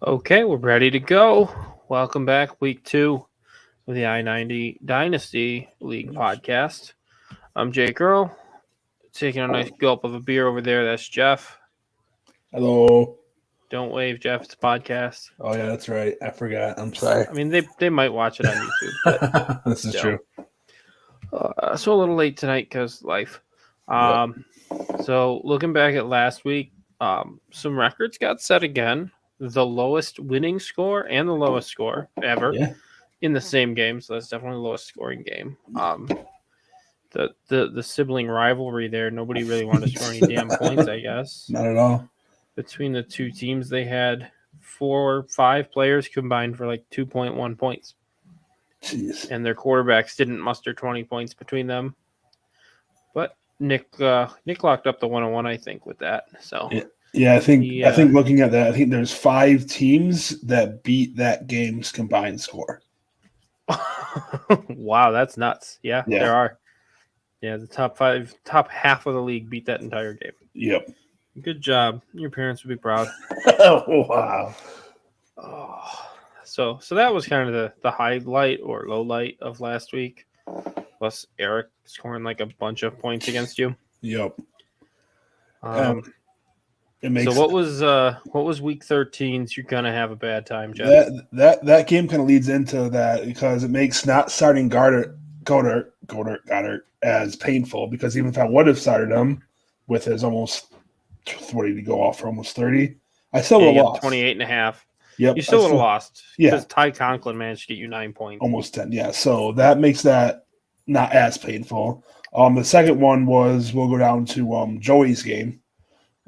Okay, we're ready to go. Welcome back, week 2 of the I-90 Dynasty League podcast. I'm Jake Earl, taking a nice gulp of a beer over there. That's Jeff. Hello. Don't wave, Jeff. It's a podcast. Oh yeah, that's right. I forgot. I'm sorry. I mean, they might watch it on YouTube, but This is still. true. So a little late tonight because life. Yep. So looking back at last week, some records got set again. The lowest winning score and the lowest score ever Yeah. in the same game. So that's definitely the lowest scoring game. The sibling rivalry there. Nobody really wanted to score any damn points, I guess. Not at all. Between the two teams, they had 4 or 5 players combined for like 2.1 points. Jeez. And their quarterbacks didn't muster 20 points between them. But Nick locked up the 101, I think, with that. So Yeah, I think looking at that, I think there's 5 teams that beat that game's combined score. Wow, that's nuts. Yeah, Yeah. there are. Yeah, the top half of the league beat that entire game. Yep. Good job. Your parents would be proud. Wow. Oh, so that was kind of the highlight or low light of last week. Plus Eric scoring like a bunch of points against you. Yep. So what was week 13's You're Gonna Have a Bad Time, Jeff? That game kind of leads into that because it makes not starting Goddard as painful, because even if I would have started him with his almost 40 to go off for almost 30, I still would have lost. 28.5. Yep. You still would have lost. Yeah. Because Ty Conklin managed to get you 9 points. Almost 10, yeah. So that makes that not as painful. The second one we'll go down to Joey's game.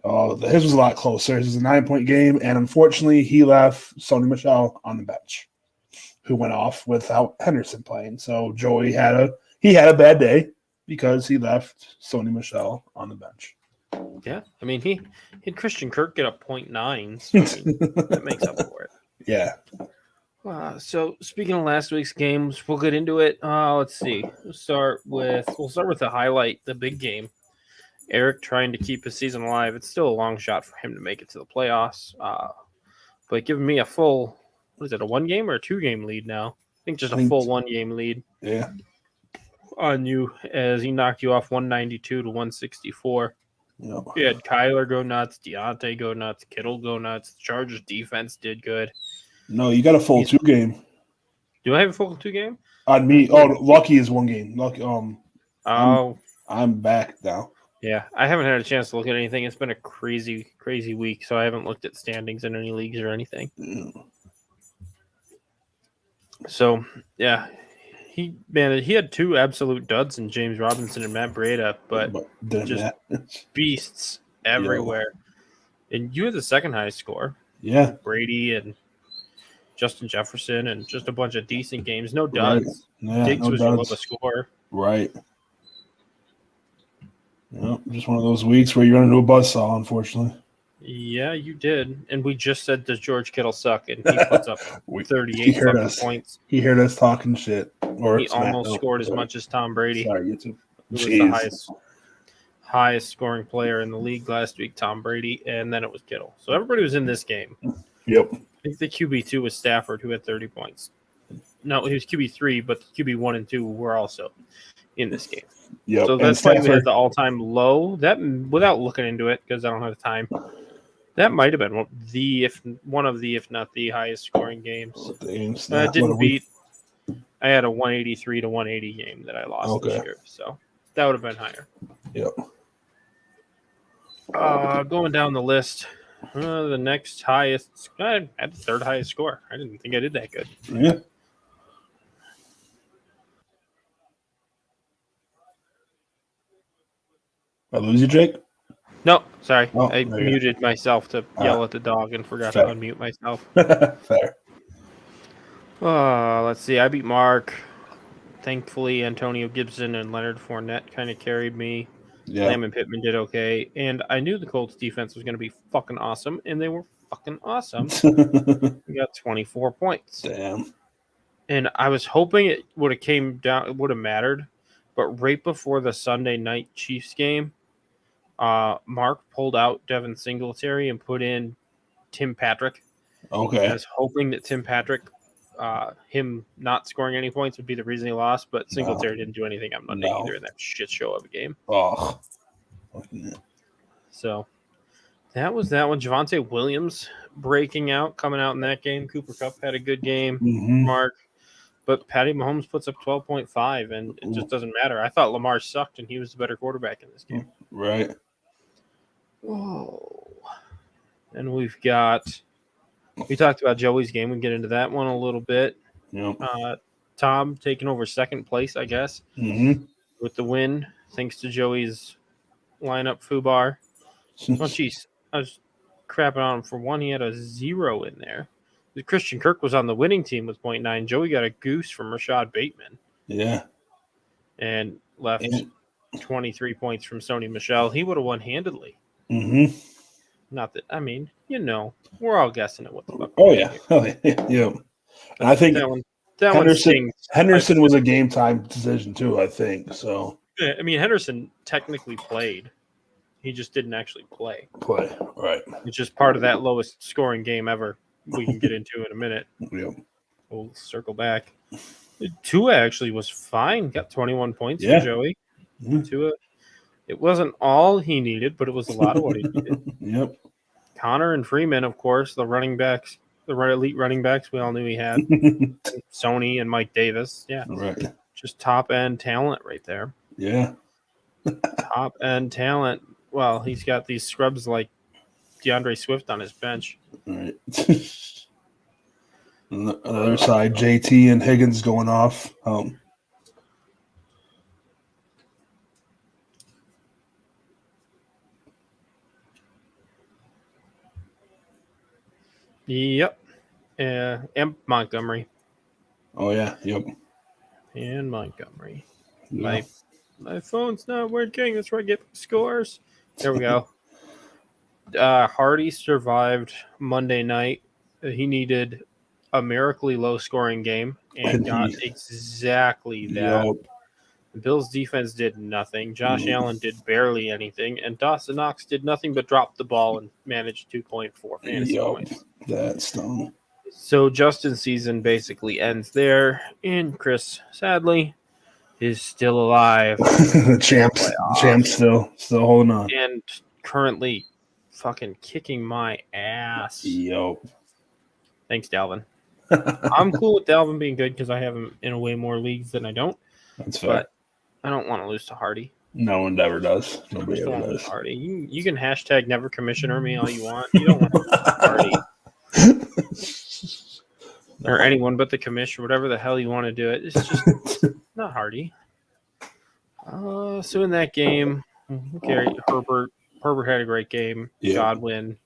His was a lot closer. His was a 9-point game, and unfortunately, he left Sony Michel on the bench, who went off without Henderson playing. So Joey had a bad day because he left Sony Michel on the bench. Yeah, I mean he had Christian Kirk get a 0.9, so I mean, that makes up for it. Yeah. So speaking of last week's games, we'll get into it. Let's see. We'll start with the highlight, the big game. Eric trying to keep his season alive. It's still a long shot for him to make it to the playoffs. But giving me a full, a 1-game or a 2-game lead now? I think just a full 1-game lead. Yeah. On you, as he knocked you off 192 to 164. Yep. You had Kyler go nuts, Deontay go nuts, Kittle go nuts. The Chargers defense did good. No, you got a full 2-game. Do I have a full 2-game? On me. Oh, Lucky is 1 game. Lucky. I'm back now. Yeah, I haven't had a chance to look at anything. It's been a crazy, crazy week, so I haven't looked at standings in any leagues or anything. So, yeah, he had 2 absolute duds in James Robinson and Matt Breida, but just beasts everywhere. Yeah. And you had the second highest score. Yeah. Brady and Justin Jefferson and just a bunch of decent games. No duds. Right. Yeah, Diggs was your lowest score. Right. Yep, just one of those weeks where you run into a buzzsaw, unfortunately. Yeah, you did. And we just said, does George Kittle suck? And he puts up 38 points. He heard us talking shit. He almost scored as much as Tom Brady. Sorry, YouTube. Who was the highest scoring player in the league last week, Tom Brady, and then it was Kittle. So everybody was in this game. Yep. I think the QB2 was Stafford, who had 30 points. No, he was QB3, but the QB1 and 2 were also in this game. Yep. So that's why we had the all-time low. That, without looking into it, because I don't have the time, that might have been one of the, if not the highest scoring games. I didn't beat. I had a 183 to 180 game that I lost this year, so that would have been higher. Yep. Going down the list, the next highest, I had the third highest score. I didn't think I did that good. Yeah. I lose you, Jake? No, sorry. I muted myself to yell at the dog and forgot to unmute myself. Fair. Let's see. I beat Mark. Thankfully, Antonio Gibson and Leonard Fournette kind of carried me. Yeah. Lamb and Pittman did okay. And I knew the Colts defense was going to be fucking awesome, and they were fucking awesome. We got 24 points. Damn. And I was hoping it would have mattered. But right before the Sunday night Chiefs game, Mark pulled out Devin Singletary and put in Tim Patrick. Okay. I was hoping that Tim Patrick, him not scoring any points would be the reason he lost, but Singletary didn't do anything on Monday either in that shit show of a game. Oh. So that was that one. Javonte Williams breaking out, coming out in that game. Cooper Kupp had a good game, Mark. But Patty Mahomes puts up 12.5, and it just doesn't matter. I thought Lamar sucked, and he was the better quarterback in this game. Right. Whoa. And we talked about Joey's game. We can get into that one a little bit. Yep. Tom taking over second place, I guess, with the win, thanks to Joey's lineup foobar. Oh, jeez. I was crapping on him for one. He had a 0 in there. Christian Kirk was on the winning team with 0.9. Joey got a goose from Rashad Bateman. Yeah. And left 23 points from Sony Michel. He would have won handedly. Not that, I mean, we're all guessing at what the fuck. Oh, yeah. Yeah. And I think Henderson was a game time decision, too, I think. So. Yeah, I mean, Henderson technically played. He just didn't actually play. Right. It's just part of that lowest scoring game ever. We can get into in a minute. Yep. We'll circle back. Tua actually was fine. Got 21 points for Joey. Tua. It wasn't all he needed, but it was a lot of what he needed. Yep. Connor and Freeman, of course, the running backs, the elite running backs we all knew he had. Sony and Mike Davis. Yeah. Right. Just top-end talent right there. Yeah. Top-end talent. Well, he's got these scrubs like DeAndre Swift on his bench. Right. On the other side, JT and Higgins going off. Yep. And Montgomery. Oh, yeah. Yep. And Montgomery. Yeah. My phone's not working. That's where I get scores. There we go. Hardy survived Monday night. He needed a miraculously low-scoring game and got exactly that. Yep. The Bills' defense did nothing. Josh Allen did barely anything. And Dawson Knox did nothing but drop the ball and managed 2.4 fantasy points. That's dumb. So Justin's season basically ends there. And Chris, sadly, is still alive. Champ still holding on. And currently fucking kicking my ass. Yep. Thanks, Dalvin. I'm cool with Dalvin being good because I have him in a way more leagues than I don't. That's fair. But I don't want to lose to Hardy. No one ever does. Nobody ever does. Hardy. You can hashtag never commissioner me all you want. You don't want to lose to Hardy. Or anyone but the commissioner, whatever the hell you want to do it. It's just not Hardy. So in that game, Herbert had a great game. Yeah. Godwin,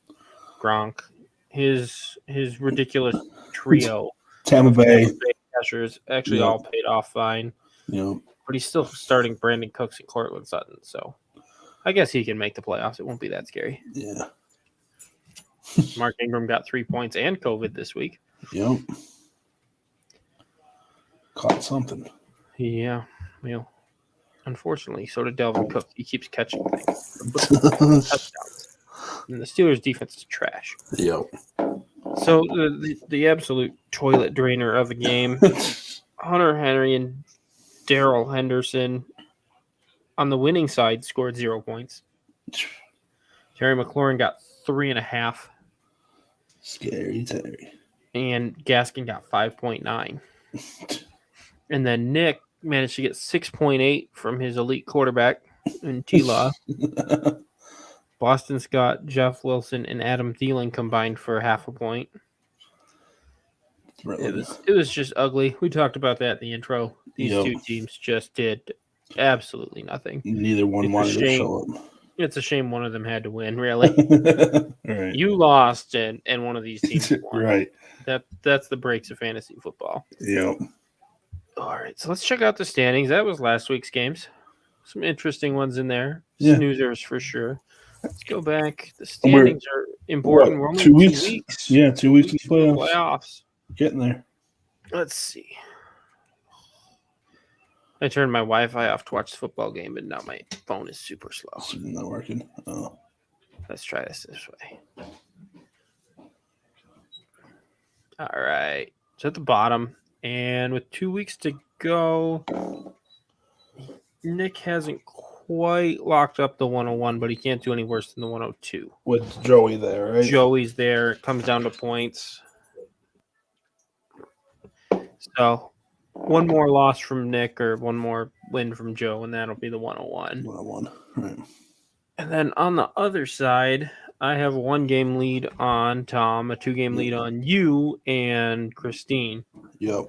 Gronk, his ridiculous trio. Tampa Bay catchers actually all paid off fine. Yeah. But he's still starting Brandon Cooks and Cortland Sutton, so I guess he can make the playoffs. It won't be that scary. Yeah. Mark Ingram got 3 points and COVID this week. Yep. Caught something. Yeah. Well, unfortunately, so did Dalvin Cook. He keeps catching things. Touchdowns. And the Steelers' defense is trash. Yep. So the absolute toilet drainer of a game, Hunter Henry and Darrell Henderson on the winning side scored 0 points. Terry McLaurin got 3.5. Scary Terry. And Gaskin got 5.9. And then Nick managed to get 6.8 from his elite quarterback in T-Law. Boston Scott, Jeff Wilson, and Adam Thielen combined for 0.5 point. It was just ugly. We talked about that in the intro. These two teams just did absolutely nothing. Neither one wanted to show up. It's a shame one of them had to win, really. Right. You lost and one of these teams won. Right. That's the breaks of fantasy football. Yep. All right, so let's check out the standings. That was last week's games. Some interesting ones in there. Yeah. Snoozers for sure. Let's go back. The standings are important. We're only 2 weeks. Yeah, 2 weeks to playoffs. Getting there. Let's see. I turned my Wi-Fi off to watch the football game, but now my phone is super slow. It's not working. Oh. Let's try this way. All right. It's at the bottom. And with 2 weeks to go, Nick hasn't quite locked up the 101, but he can't do any worse than the 102. With Joey there, right? Joey's there. It comes down to points. So one more loss from Nick or one more win from Joe, and that'll be the 101. 101. Right. And then on the other side, I have a 1-game lead on Tom, a 2-game lead on you and Christine. Yep.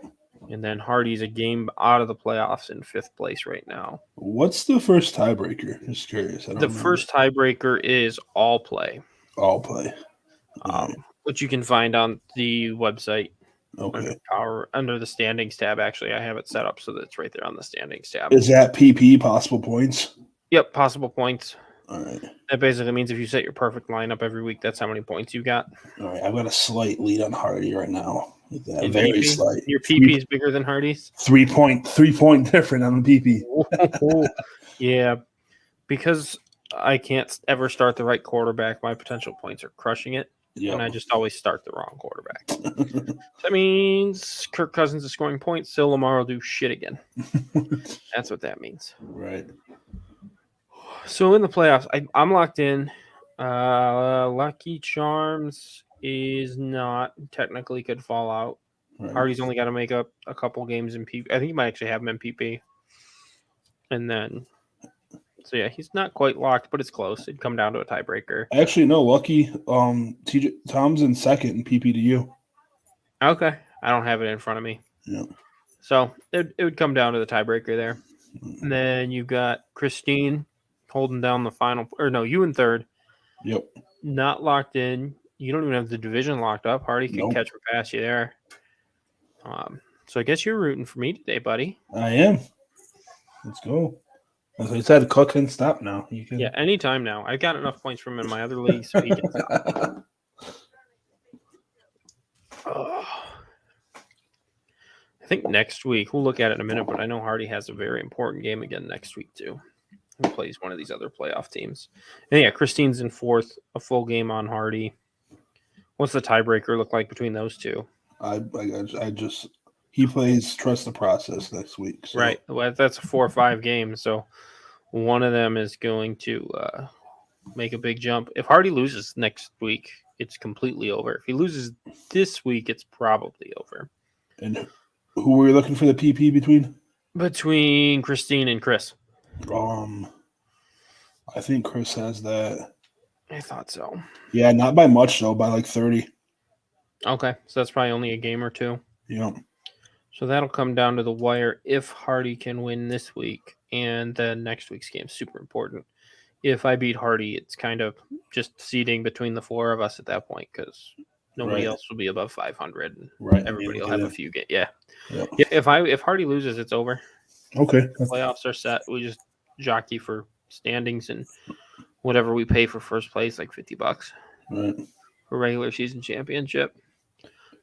And then Hardy's a game out of the playoffs in 5th place right now. What's the first tiebreaker? Just curious. The first tiebreaker is all play. All play. Which you can find on the website. Okay. Under the standings tab. Actually, I have it set up so that it's right there on the standings tab. Is that PP possible points? Yep, possible points. All right. That basically means if you set your perfect lineup every week, that's how many points you got. All right. I've got a slight lead on Hardy right now. In very PP? slight. Your PP is bigger than Hardy's? 3 point different on the PP. Yeah. Because I can't ever start the right quarterback, my potential points are crushing it. Yep. And I just always start the wrong quarterback. That means Kirk Cousins is scoring points, so Lamar will do shit again. That's what that means. Right. So in the playoffs, I'm locked in. Lucky Charms is not technically could fall out. Right. Hardy's only got to make up a couple games in PP. I think he might actually have him in PP. And then, so yeah, he's not quite locked, but it's close. It'd come down to a tiebreaker. Actually, no, Lucky. TJ Tom's in second in PP to you. Okay, I don't have it in front of me. Yeah. So it would come down to the tiebreaker there. And then you've got Christine holding down the final, or no, you in third. Yep. Not locked in. You don't even have the division locked up. Hardy can catch or pass you there. So I guess you're rooting for me today, buddy. I am. Let's go. As I said, Cook can stop now. You can. Yeah, anytime now. I've got enough points from him in my other league, so he can stop. I think next week, we'll look at it in a minute, but I know Hardy has a very important game again next week, too. He plays one of these other playoff teams. And yeah, Christine's in 4th, a full game on Hardy. What's the tiebreaker look like between those two? He plays Trust the Process next week. So. Right. Well, that's a 4 or 5 game, so one of them is going to make a big jump. If Hardy loses next week, it's completely over. If he loses this week, it's probably over. And who were you looking for the PP between? Between Christine and Chris. I think Chris has that. I thought so. Yeah, not by much though, by like 30. Okay, so that's probably only a game or two. Yeah. So that'll come down to the wire if Hardy can win this week, and then next week's game is super important. If I beat Hardy, it's kind of just seeding between the 4 of us at that point because nobody else will be above 500. And everybody will have a few games. Yeah. If Hardy loses, it's over. Okay. The playoffs are set. We just jockey for standings and whatever we pay for first place, like $50 for regular season championship.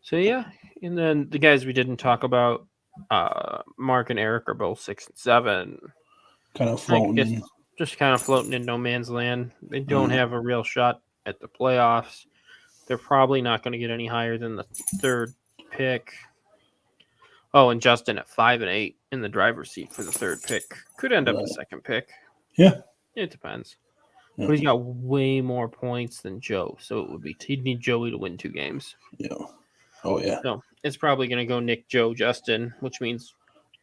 So yeah, and then the guys we didn't talk about, Mark and Eric are both 6 and 7. Kind of floating. Just kind of floating in no man's land. They don't have a real shot at the playoffs. They're probably not going to get any higher than the 3rd pick. Oh, and Justin at 5 and 8 in the driver's seat for the 3rd pick. Could end up the 2nd pick. Yeah. It depends. Yeah. But he's got way more points than Joe, so he'd need Joey to win 2 games. Yeah. Oh, yeah. So it's probably going to go Nick, Joe, Justin, which means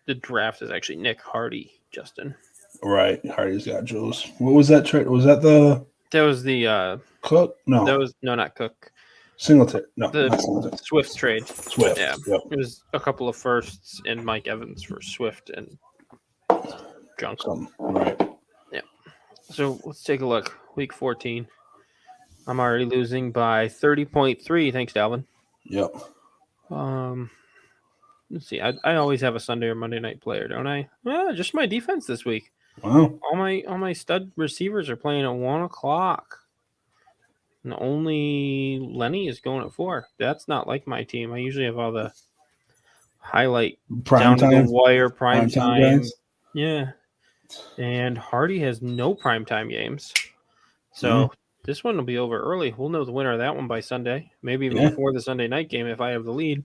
the draft is actually Nick, Hardy, Justin. Right. Hardy's got Joe's. What was that trade? Was that the... That was the... Cook? No. That was... No, not Cook. Singletary. No, the not Singletary. Swift trade. Swift. Yeah. Yep. It was a couple of firsts and Mike Evans for Swift and junk. Right. Yeah. So let's take a look. Week 14. I'm already losing by 30.3. Thanks, Dalvin. Yep. Let's see. I always have a Sunday or Monday night player, don't I? Well, just my defense this week. Wow. All my stud receivers are playing at 1:00. And only Lenny is going at 4. That's not like my team. I usually have all the highlight Prime down time. to the wire prime time. Guys. Yeah. And Hardy has no primetime games. So This one will be over early. We'll know the winner of that one by Sunday, maybe even Yeah. before the Sunday night game if I have the lead.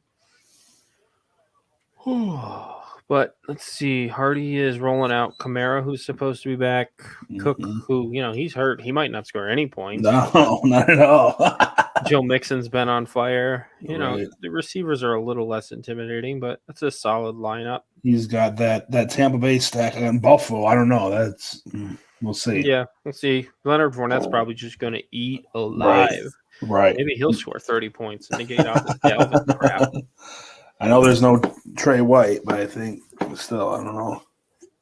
But let's see. Hardy is rolling out Kamara, who's supposed to be back. Cook, who, he's hurt. He might not score any points. No, not at all. Joe Mixon's been on fire. Right. The receivers are a little less intimidating, but it's a solid lineup. He's got that Tampa Bay stack in Buffalo. I don't know. We'll see. Yeah, we'll see. Leonard Fournette's probably just going to eat alive. Right. Maybe he'll score 30 points and negate out this Dalvin crap. I know there's no Trey White, but I think still, I don't know.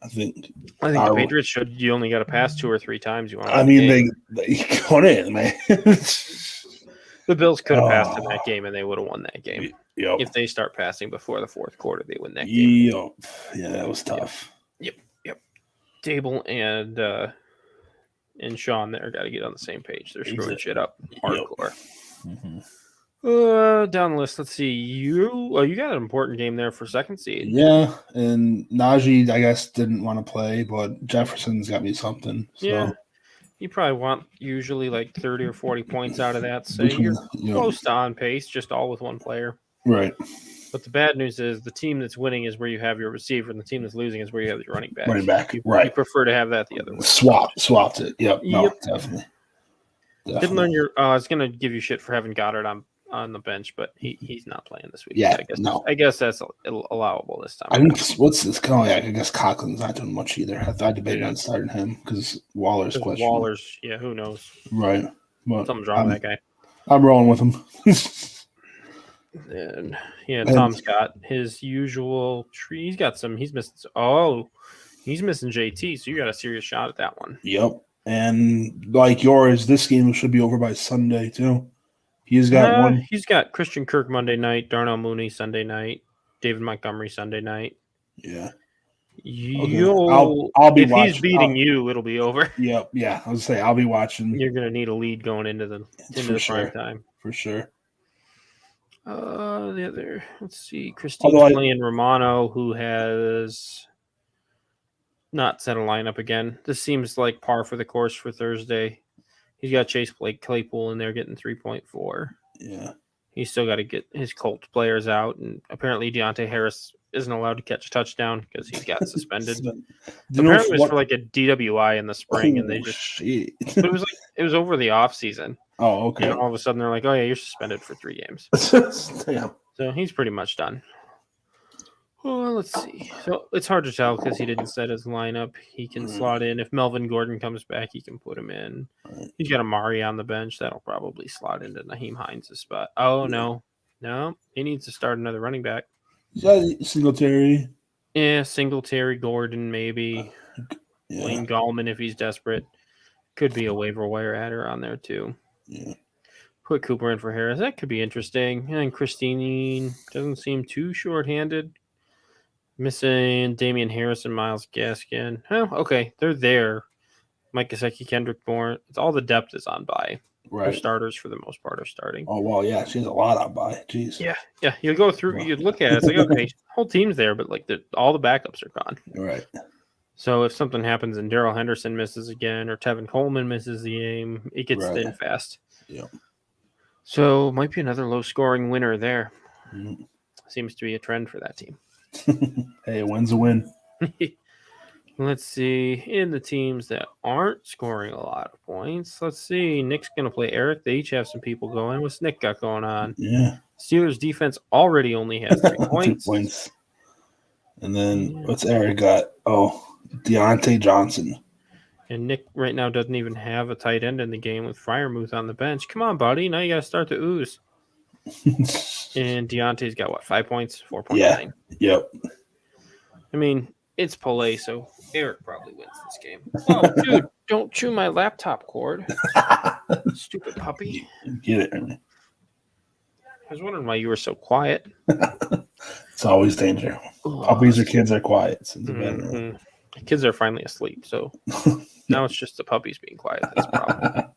I think the Patriots should. You only got to pass 2 or 3 times. You want? I mean, they got in, man. The Bills could have passed in that game, and they would have won that game. Yep. If they start passing before the fourth quarter, they win that game. Yep. Yeah, that was tough. Yep. Dable and Sean there got to get on the same page. They're screwing shit up hardcore. Down the list, let's see. You got an important game there for second seed. Yeah, and Najee, I guess, didn't want to play, but Jefferson's got me something. So. Yeah. You probably want usually like 30 or 40 points out of that. So you're close to on pace, just all with one player. Right. But the bad news is the team that's winning is where you have your receiver, and the team that's losing is where you have your running back. You prefer to have that the other way. Swapped it. Yep. No, definitely. Didn't learn your. I was gonna give you shit for having Goddard on the bench, but he's not playing this week. Yeah. I guess that's allowable this time. I think what's this kind of like? I guess Conklin's not doing much either. I debated on starting him because Waller's question. Waller's, yeah, who knows? Right. But something's wrong with that guy. I'm rolling with him. And Tom's got his usual tree. He's got some. He's missing. He's missing JT. So you got a serious shot at that one. Yep. And like yours, this game should be over by Sunday too. He's got one. He's got Christian Kirk Monday night, Darnell Mooney Sunday night, David Montgomery Sunday night. Yeah. Okay. I'll be if watching. He's beating you, it'll be over. Yep. Yeah. I was say I'll be watching. You're gonna need a lead going into the prime time for sure. The other, let's see, Christine's playing Romano, who has not set a lineup again. This seems like par for the course for Thursday. He's got Chase Claypool in there getting 3.4. Yeah. He's still got to get his Colts players out, and apparently Deontay Harris isn't allowed to catch a touchdown because he's got suspended. Apparently it was for like a DWI in the spring, and they just. But it was over the off season. Oh, okay. And all of a sudden they're like, "Oh yeah, you're suspended for 3 games." Damn. So he's pretty much done. Well, let's see. So it's hard to tell because he didn't set his lineup. He can slot in. If Melvin Gordon comes back, he can put him in. He's got Amari on the bench. That'll probably slot into Naheem Hines' spot. Oh, no. He needs to start another running back. Singletary. Yeah, Singletary, Gordon, maybe. Yeah. Wayne Gallman if he's desperate. Could be a waiver wire adder on there, too. Yeah. Put Cooper in for Harris. That could be interesting. And Christine doesn't seem too short-handed. Missing Damian Harris and Myles Gaskin. Oh, okay. They're there. Mike Gesicki, Kendrick Bourne. It's all the depth is on bye. Right. Their starters, for the most part, are starting. Oh, well, yeah. She has a lot on bye. Jeez. Yeah. You go through, you look at it. It's like, okay, whole team's there, but like all the backups are gone. Right. So if something happens and Darrell Henderson misses again or Tevin Coleman misses the game, it gets thin fast. Yeah. So might be another low-scoring winner there. Mm-hmm. Seems to be a trend for that team. Hey, a win's a win. Let's see. In the teams that aren't scoring a lot of points, let's see. Nick's going to play Eric. They each have some people going. What's Nick got going on? Yeah. Steelers defense already only has 3 points. 2 points. And then what's Eric got? Oh, Deontay Johnson. And Nick right now doesn't even have a tight end in the game with Freiermuth on the bench. Come on, buddy. Now you got to start to ooze. And Deontay's got, 5 points? 4.9. Yeah. Yep. I mean, it's Palais, so Eric probably wins this game. Oh, dude, don't chew my laptop cord. Stupid puppy. Get it. I was wondering why you were so quiet. It's always danger. Puppies or kids are quiet. So Kids are finally asleep, so now it's just the puppies being quiet. That's the problem.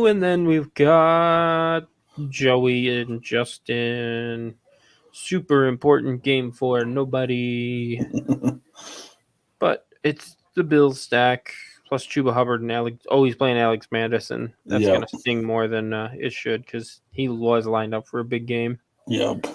And then we've got Joey and Justin. Super important game for nobody. But it's the Bills stack. Plus Chuba Hubbard and Alex. Oh, he's playing Alex Madison. That's Yep. going to sting more than it should because he was lined up for a big game. Yep.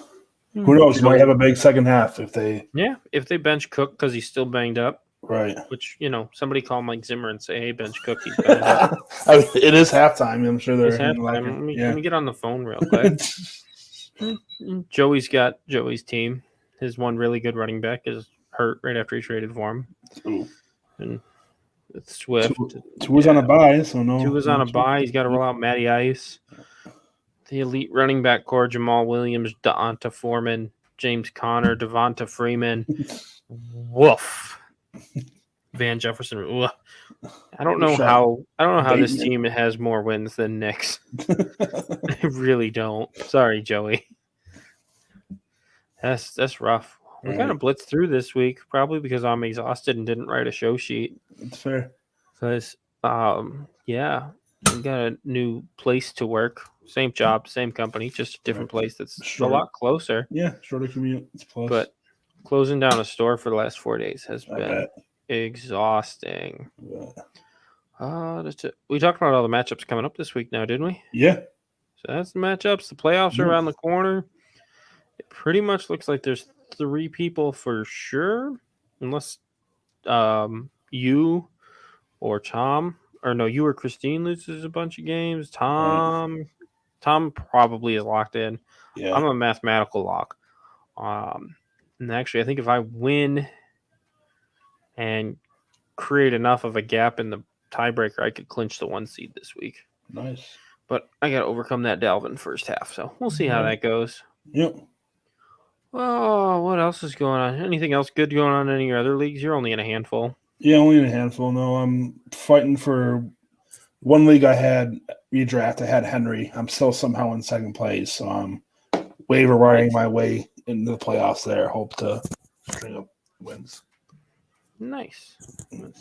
Who knows? Might have a big second half if they. Yeah, if they bench Cook because he's still banged up. Right. Which, somebody call Mike Zimmer and say, hey, bench Cook, he's banged up. It is halftime. I'm sure they're It's halftime. Let me get on the phone real quick. Joey's got Joey's team. His one really good running back is hurt right after he traded for him. Ooh. And it's Swift. Two was on a bye, so no. Two was on a bye. He's got to roll out Matty Ice. The elite running back core, Jamal Williams, Deonta Foreman, James Conner, Devonta Freeman. Woof. Van Jefferson. Ugh. I don't know how this team has more wins than Knicks. I really don't. Sorry, Joey. That's rough. We kind of blitzed through this week, probably because I'm exhausted and didn't write a show sheet. That's fair. Because, yeah, we got a new place to work. Same job, same company, just a different place that's a lot closer. Yeah, shorter commute. It's close. But closing down a store for the last 4 days has been exhausting. We talked about all the matchups coming up this week now, didn't we? Yeah. So that's the matchups. The playoffs are around the corner. It pretty much looks like there's 3 people for sure, unless you or Tom, or no, you or Christine loses a bunch of games. Tom probably is locked in. Yeah. I'm a mathematical lock. And actually, I think if I win and create enough of a gap in the tiebreaker, I could clinch the 1 seed this week. Nice. But I got to overcome that Dalvin first half, so we'll see how that goes. Yep. Oh, what else is going on? Anything else good going on in any of your other leagues? You're only in a handful. Yeah, only in a handful. No, I'm fighting for one league I had redraft. I had Henry. I'm still somehow in second place, so I'm waiver wiring my way into the playoffs there. Hope to string up wins. Nice.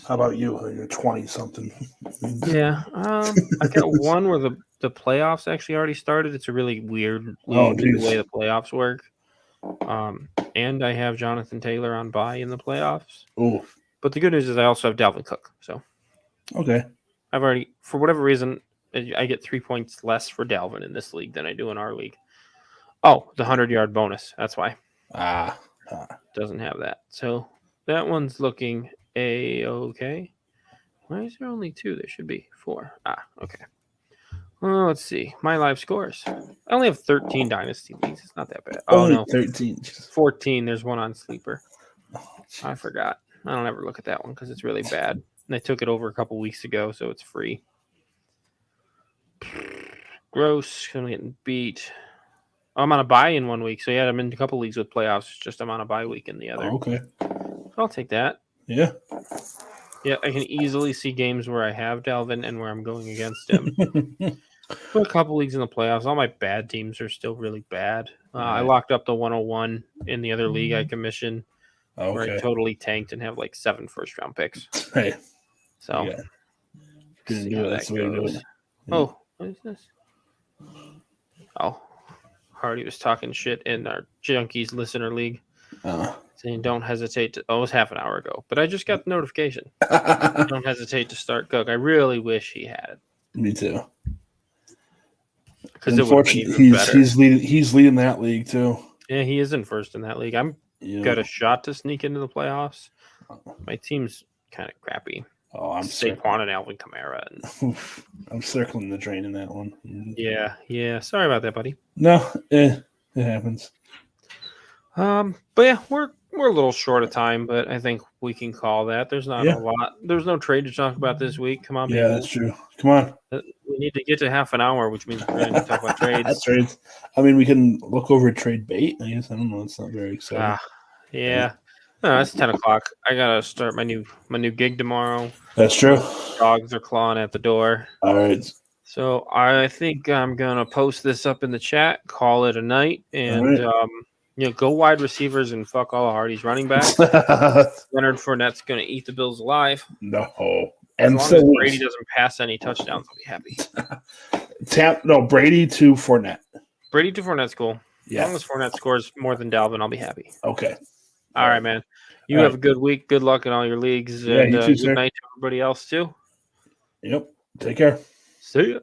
How about you? You're 20-something. Yeah. I got one where the playoffs actually already started. It's a really weird league the way the playoffs work. And I have Jonathan Taylor on bye in the playoffs. Ooh. But the good news is I also have Dalvin Cook. So okay. I've already, for whatever reason, I get 3 points less for Dalvin in this league than I do in our league. Oh, the 100-yard bonus. That's why. Doesn't have that. So that one's looking A-okay. Why is there only 2? There should be 4. Okay. Well, let's see. My live scores. I only have 13 Dynasty leagues. It's not that bad. Oh, no. 13. 14. There's one on Sleeper. I forgot. I don't ever look at that one because it's really bad. And I took it over a couple weeks ago, so it's free. Gross. I'm getting beat. I'm on a bye in 1 week. So, yeah, I'm in a couple leagues with playoffs. It's just I'm on a bye week in the other. Okay. I'll take that. Yeah. Yeah, I can easily see games where I have Dalvin and where I'm going against him. For a couple leagues in the playoffs, all my bad teams are still really bad. I locked up the 101 in the other league I commissioned, where I totally tanked and have like 7 first-round picks. Hey. So, yeah. Didn't do it. That's the way to do it. Yeah. Oh, what is this? Oh, Hardy was talking shit in our Junkies Listener League. Saying don't hesitate to. Oh, it was half an hour ago, but I just got the notification. Don't hesitate to start Cook. I really wish he had it. Me too. Because unfortunately, he's leading that league too. Yeah, he is in first in that league. I'm got a shot to sneak into the playoffs. My team's kind of crappy. Oh, I'm Saquon and Alvin Kamara. And... I'm circling the drain in that one. Yeah. Sorry about that, buddy. No, it happens. But yeah, we're a little short of time, but I think we can call that. There's not a lot. There's no trade to talk about this week. Come on, yeah, people. That's true. Come on. We need to get to half an hour, which means we're going to talk about trades. Trades. I mean, we can look over trade bait. I guess I don't know. It's not very exciting. Yeah. No, it's 10 o'clock. I gotta start my new gig tomorrow. That's true. Dogs are clawing at the door. All right. So I think I'm gonna post this up in the chat, call it a night, and go wide receivers and fuck all of Hardy's running backs. Leonard Fournette's gonna eat the Bills alive. No. And as long as Brady doesn't pass any touchdowns, I'll be happy. Brady to Fournette. Brady to Fournette's cool. Yeah. As long as Fournette scores more than Dalvin, I'll be happy. Okay. All right, man. You have a good week. Good luck in all your leagues. Yeah, and you too, good night to everybody else, too. Yep. Take care. See ya.